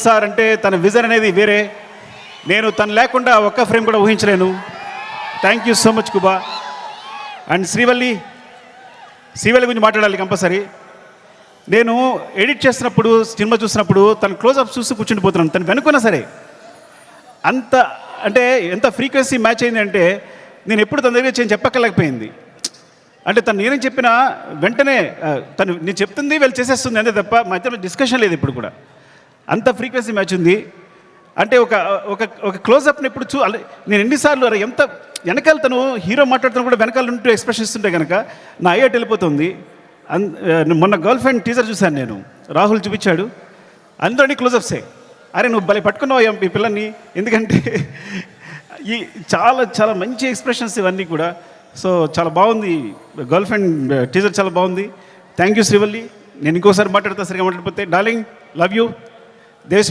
Sir అంటే తన vision అనేది వేరే. నేను తను లేకుండా ఒక్క ఫ్రేమ్ కూడా ఊహించలేను. Thank you so much Kuba. And Srivalli గురించి మాట్లాడాలి కంపల్సరీ. నేను ఎడిట్ చేస్తున్నప్పుడు సినిమా చూసినప్పుడు తను క్లోజ్అప్ చూసి కూర్చుండిపోతున్నాను. తను వెనుకున్నా సరే అంత అంటే ఎంత ఫ్రీక్వెన్సీ మ్యాచ్ అయింది అంటే నేను ఎప్పుడు తన దగ్గర చెప్పక్కర్లేకపోయింది. అంటే తను నేనేం చెప్పినా వెంటనే తను నేను చెప్తుంది వీళ్ళు చేసేస్తుంది అంతే తప్ప మధ్యలో డిస్కషన్ లేదు ఇప్పుడు కూడా. అంత ఫ్రీక్వెన్సీ మ్యాచ్ ఉంది. అంటే ఒక ఒక ఒక క్లోజ్అప్ని ఇప్పుడు నేను ఎన్నిసార్లు ఎంత వెనకాల తను హీరో మాట్లాడుతున్నా కూడా వెనకాల ఉంటూ ఎక్స్ప్రెషన్ ఇస్తుంటే కనుక నా అయ్యట్ వెళ్ళిపోతుంది. మొన్న గర్ల్ ఫ్రెండ్ టీజర్ చూశాను నేను, రాహుల్ చూపించాడు, అందరినీ క్లోజప్సే. అరే నువ్వు భలే పట్టుకున్నావు ఈ పిల్లల్ని, ఎందుకంటే ఈ చాలా చాలా మంచి ఎక్స్ప్రెషన్స్ ఇవన్నీ కూడా. సో చాలా బాగుంది గర్ల్ ఫ్రెండ్ టీజర్, చాలా బాగుంది. Thank you Srivalli. నేను ఇంకోసారి మాట్లాడతా, సరిగా మాట్లాడిపోతే డార్లింగ్ లవ్ యూ. దేశ్